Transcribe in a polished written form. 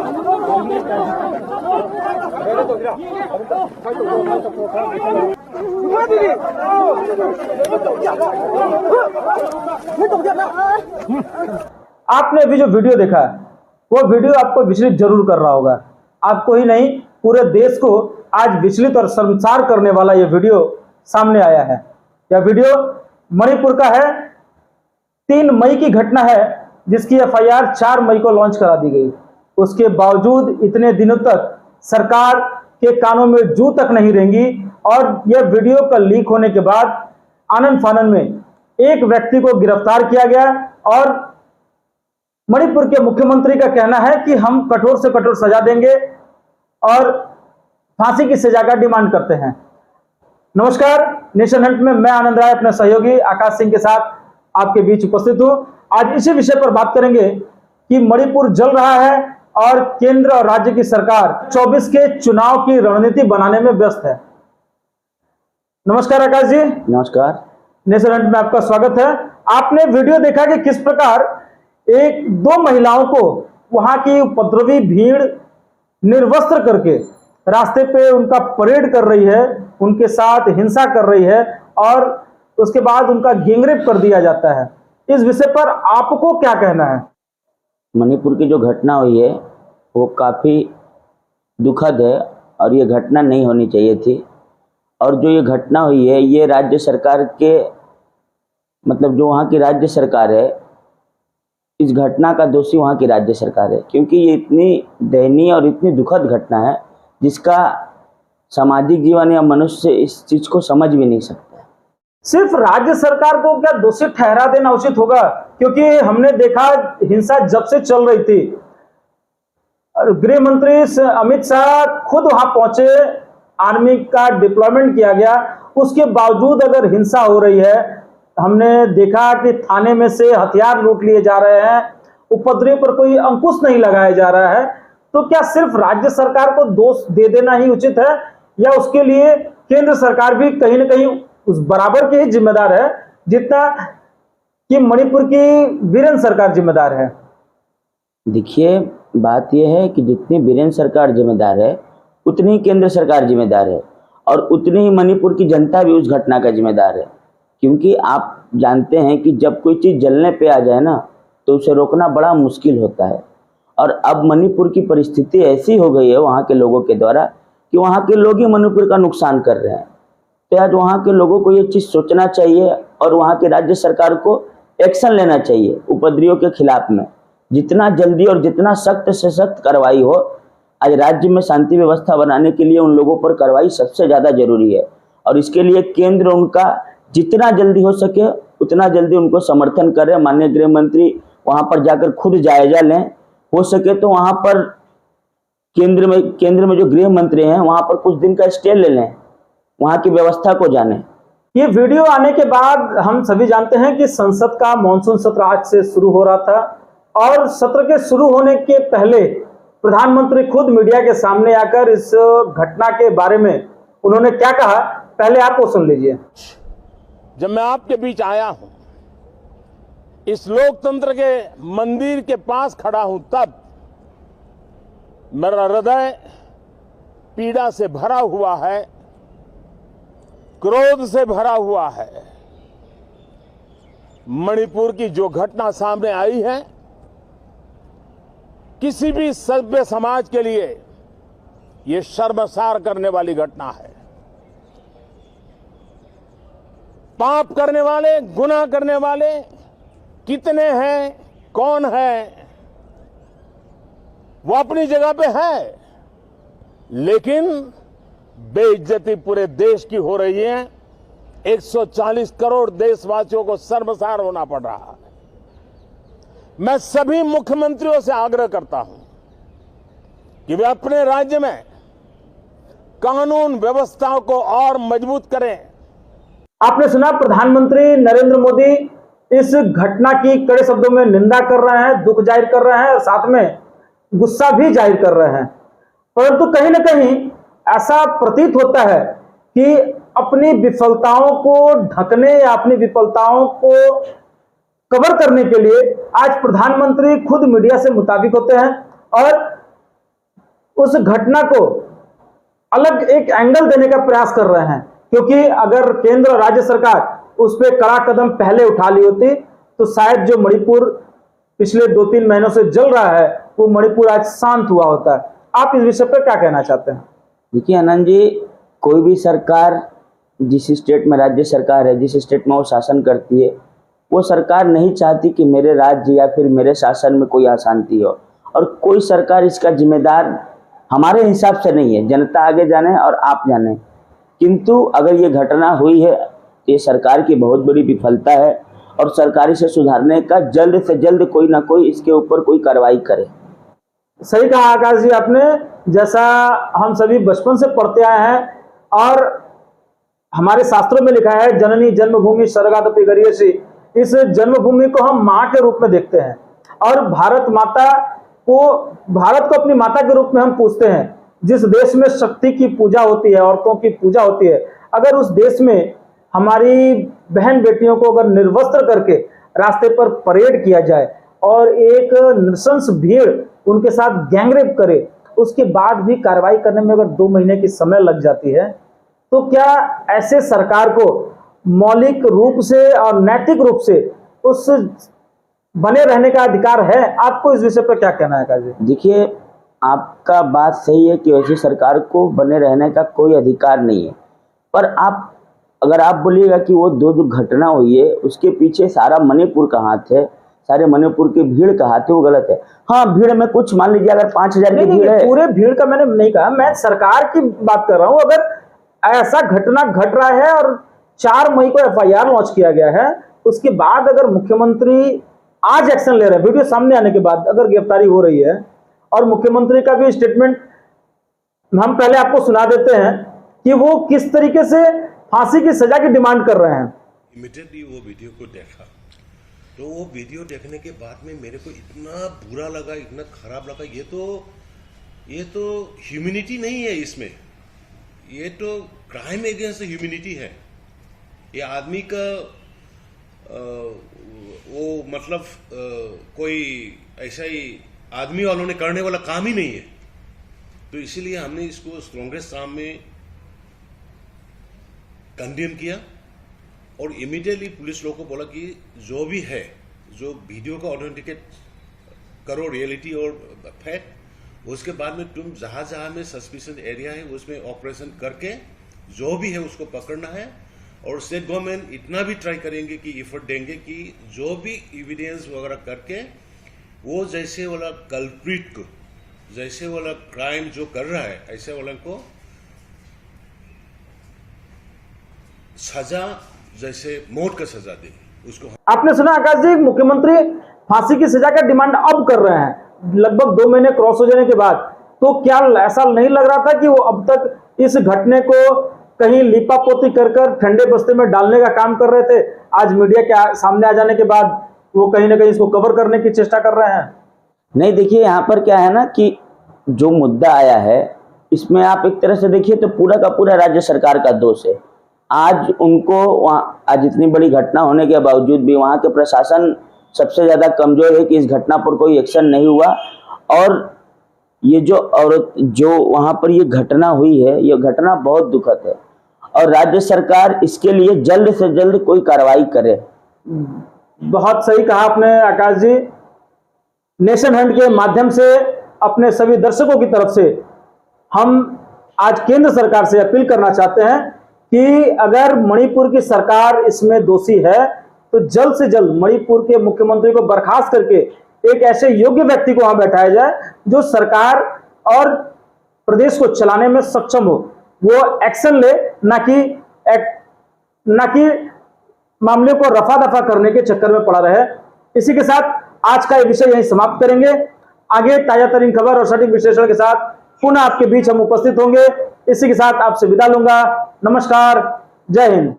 आपने अभी जो वीडियो देखा वो वीडियो आपको विचलित जरूर कर रहा होगा। आपको ही नहीं, पूरे देश को आज विचलित और शर्मसार करने वाला यह वीडियो सामने आया है। यह वीडियो मणिपुर का है। 3 मई की घटना है, जिसकी एफआईआर 4 मई को लॉन्च करा दी गई। उसके बावजूद इतने दिनों तक सरकार के कानों में जू तक नहीं रेंगी और यह वीडियो का लीक होने के बाद आनन फानन में एक व्यक्ति को गिरफ्तार किया गया और मणिपुर के मुख्यमंत्री का कहना है कि हम कठोर से कठोर सजा देंगे और फांसी की सजा का डिमांड करते हैं। नमस्कार, नेशन हंट में मैं आनंद राय अपने सहयोगी आकाश सिंह के साथ आपके बीच उपस्थित हूं। आज इसी विषय पर बात करेंगे कि मणिपुर जल रहा है और केंद्र और राज्य की सरकार 24 के चुनाव की रणनीति बनाने में व्यस्त है। नमस्कार आकाश जी। नमस्कार। नेशन हंट में आपका स्वागत है। आपने वीडियो देखा कि किस प्रकार 1-2 महिलाओं को वहां की उपद्रवी भीड़ निर्वस्त्र करके रास्ते पे उनका परेड कर रही है, उनके साथ हिंसा कर रही है और उसके बाद उनका गैंगरेप कर दिया जाता है। इस विषय पर आपको क्या कहना है? मणिपुर की जो घटना हुई है वो काफ़ी दुखद है और ये घटना नहीं होनी चाहिए थी। और जो ये घटना हुई है ये राज्य सरकार के मतलब जो वहाँ की राज्य सरकार है, इस घटना का दोषी वहाँ की राज्य सरकार है, क्योंकि ये इतनी दयनीय और इतनी दुखद घटना है जिसका सामाजिक जीवन या मनुष्य इस चीज़ को समझ भी नहीं सकता। सिर्फ राज्य सरकार को क्या दोषी ठहरा देना उचित होगा? क्योंकि हमने देखा हिंसा जब से चल रही थी, गृह मंत्री अमित शाह खुद वहां पहुंचे, आर्मी का डिप्लॉयमेंट किया गया, उसके बावजूद अगर हिंसा हो रही है, हमने देखा कि थाने में से हथियार लूट लिए जा रहे हैं, उपद्रव पर कोई अंकुश नहीं लगाया जा रहा है, तो क्या सिर्फ राज्य सरकार को दोष दे देना ही उचित है या उसके लिए केंद्र सरकार भी कहीं ना कहीं उस बराबर की ही जिम्मेदार है जितना कि मणिपुर की बीरेन सरकार जिम्मेदार है? देखिए, बात यह है कि जितनी बीरेन सरकार जिम्मेदार है उतनी ही केंद्र सरकार जिम्मेदार है और उतनी ही मणिपुर की जनता भी उस घटना का जिम्मेदार है। क्योंकि आप जानते हैं कि जब कोई चीज़ जलने पे आ जाए ना तो उसे रोकना बड़ा मुश्किल होता है। और अब मणिपुर की परिस्थिति ऐसी हो गई है वहाँ के लोगों के द्वारा कि वहाँ के लोग ही मणिपुर का नुकसान कर रहे हैं। तो आज वहाँ के लोगों को ये चीज़ सोचना चाहिए और वहाँ के राज्य सरकार को एक्शन लेना चाहिए उपद्रवियों के खिलाफ में। जितना जल्दी और जितना सख्त से सख्त कार्रवाई हो, आज राज्य में शांति व्यवस्था बनाने के लिए उन लोगों पर कार्रवाई सबसे ज़्यादा जरूरी है। और इसके लिए केंद्र उनका जितना जल्दी हो सके उतना जल्दी उनको समर्थन करे। माननीय गृह मंत्री वहाँ पर जाकर खुद जायजा लें, हो सके तो वहाँ पर केंद्र में जो गृह मंत्री हैं वहाँ पर कुछ दिन का स्टे ले लें, वहाँ की व्यवस्था को जाने। ये वीडियो आने के बाद हम सभी जानते हैं कि संसद का मॉनसून सत्र आज से शुरू हो रहा था और सत्र के शुरू होने के पहले प्रधानमंत्री खुद मीडिया के सामने आकर इस घटना के बारे में उन्होंने क्या कहा, पहले आप वो सुन लीजिए। जब मैं आपके बीच आया हूं, इस लोकतंत्र के मंदिर के पास खड़ा हूं, तब मेरा हृदय पीड़ा से भरा हुआ है, क्रोध से भरा हुआ है। मणिपुर की जो घटना सामने आई है, किसी भी सभ्य समाज के लिए यह शर्मसार करने वाली घटना है। पाप करने वाले, गुनाह करने वाले कितने हैं, कौन है, वो अपनी जगह पे है, लेकिन बेइज्जती पूरे देश की हो रही है। 140 करोड़ देशवासियों को शर्मसार होना पड़ रहा है। मैं सभी मुख्यमंत्रियों से आग्रह करता हूं कि वे अपने राज्य में कानून व्यवस्था को और मजबूत करें। आपने सुना, प्रधानमंत्री नरेंद्र मोदी इस घटना की कड़े शब्दों में निंदा कर रहे हैं, दुख जाहिर कर रहे हैं और साथ में गुस्सा भी जाहिर कर रहे हैं। परंतु कहीं ना कहीं ऐसा प्रतीत होता है कि अपनी विफलताओं को ढकने या अपनी विफलताओं को कवर करने के लिए आज प्रधानमंत्री खुद मीडिया से मुताबिक होते हैं और उस घटना को अलग एक एंगल देने का प्रयास कर रहे हैं, क्योंकि अगर केंद्र और राज्य सरकार उस पर कड़ा कदम पहले उठा ली होती तो शायद जो मणिपुर पिछले 2-3 महीनों से जल रहा है वो मणिपुर आज शांत हुआ होता है। आप इस विषय पर क्या कहना चाहते हैं? देखिए आनंद जी, कोई भी सरकार जिस स्टेट में राज्य सरकार है, जिस स्टेट में वो शासन करती है, वो सरकार नहीं चाहती कि मेरे राज्य या फिर मेरे शासन में कोई अशांति हो, और कोई सरकार इसका जिम्मेदार हमारे हिसाब से नहीं है। जनता आगे जाने और आप जाने, किंतु अगर ये घटना हुई है ये सरकार की बहुत बड़ी विफलता है और सरकार इसे सुधारने का जल्द से जल्द कोई ना कोई इसके ऊपर कोई कार्रवाई करे। सही कहा आकाश जी आपने। जैसा हम सभी बचपन से पढ़ते आए हैं और हमारे शास्त्रों में लिखा है, जननी जन्मभूमि स्वर्गादपि गरीयसी। इस जन्मभूमि को हम माँ के रूप में देखते हैं और भारत को अपनी माता के रूप में हम पूजते हैं। जिस देश में शक्ति की पूजा होती है, औरतों की पूजा होती है, अगर उस देश में हमारी बहन बेटियों को अगर निर्वस्त्र करके रास्ते पर परेड किया जाए और एक नृशंस भीड़ उनके साथ गैंगरेप करे, उसके बाद भी कार्रवाई करने में अगर 2 महीने की समय लग जाती है, तो क्या ऐसे सरकार को मौलिक रूप से और नैतिक रूप से उस बने रहने का अधिकार है? आपको इस विषय पर क्या कहना है काजी? देखिए, आपका बात सही है कि वैसी सरकार को बने रहने का कोई अधिकार नहीं है, पर अगर आप बोलिएगा कि वो जो घटना हुई है उसके पीछे सारा मणिपुर का हाथ है, सारे मणिपुर की भीड़ का हाथ है, वो गलत है। हाँ, भीड़ में कुछ मान लीजिए अगर 5000 की भीड़ है, पूरे भीड़ का मैंने नहीं कहा, मैं सरकार की बात कर रहा हूं। अगर ऐसा घटना घट रहा है और 4 मई को FIR लॉन्च किया गया है, उसके बाद अगर मुख्यमंत्री आज एक्शन ले रहे हैं, वीडियो सामने आने के बाद अगर गिरफ्तारी हो रही है और मुख्यमंत्री का भी स्टेटमेंट हम पहले आपको सुना देते हैं कि वो किस तरीके से फांसी की सजा की डिमांड कर रहे हैं। इमीडिएटली वो वीडियो को देखा, तो वो वीडियो देखने के बाद में मेरे को इतना बुरा लगा, इतना खराब लगा। ये तो ह्यूमैनिटी नहीं है इसमें, ये तो क्राइम अगेंस्ट ह्यूमैनिटी है। ये आदमी का वो मतलब कोई ऐसा ही आदमी वालों ने करने वाला काम ही नहीं है। तो इसीलिए हमने इसको स्ट्रॉन्गेस्ट टर्म में कंडेम किया और इमीडिएटली पुलिस लोगों को बोला कि जो भी है, जो वीडियो का ऑथेंटिकेट करो रियलिटी और फैक्ट, उसके बाद में तुम जहां जहां में सस्पिशन एरिया है उसमें ऑपरेशन करके जो भी है उसको पकड़ना है। और स्टेट गवर्नमेंट इतना भी ट्राई करेंगे कि एफर्ट देंगे कि जो भी एविडेंस वगैरह करके वो जैसे वाला कल्प्रिट को, जैसे वाला क्राइम जो कर रहा है ऐसे वाला को सजा, जैसे मौत का सजा दे उसको। आपने सुना आकाश जी, मुख्यमंत्री फांसी की सजा का डिमांड अब कर रहे हैं लगभग 2 महीने क्रॉस हो जाने के बाद। तो क्या ऐसा नहीं लग रहा था कि वो अब तक इस घटने को कहीं लीपापोती कर ठंडे बस्ते में डालने का काम कर रहे थे? आज मीडिया के सामने आ जाने के बाद वो कहीं ना कहीं इसको कवर करने की चेष्टा कर रहे हैं। नहीं, देखिए यहाँ पर क्या है ना कि जो मुद्दा आया है इसमें आप एक तरह से देखिए तो पूरा का पूरा राज्य सरकार का दोष है। आज उनको आज इतनी बड़ी घटना होने के बावजूद भी वहाँ के प्रशासन सबसे ज्यादा कमजोर है कि इस घटना पर कोई एक्शन नहीं हुआ। और ये जो औरत जो वहाँ पर ये घटना हुई है, ये घटना बहुत दुखद है और राज्य सरकार इसके लिए जल्द से जल्द कोई कार्रवाई करे। बहुत सही कहा आपने आकाश जी। नेशन हंट के माध्यम से अपने सभी दर्शकों की तरफ से हम आज केंद्र सरकार से अपील करना चाहते हैं कि अगर मणिपुर की सरकार इसमें दोषी है तो जल्द से जल्द मणिपुर के मुख्यमंत्री को बर्खास्त करके एक ऐसे योग्य व्यक्ति को वहां बैठाया जाए जो सरकार और प्रदेश को चलाने में सक्षम हो। वो एक्शन ले, ना कि मामले को रफा दफा करने के चक्कर में पड़ा रहे। इसी के साथ आज का ये विषय यहीं समाप्त करेंगे। आगे ताजा तरीन खबर और सटीक विश्लेषण के साथ पुनः आपके बीच हम उपस्थित होंगे। इसी के साथ आपसे विदा लूंगा। नमस्कार, जय हिंद।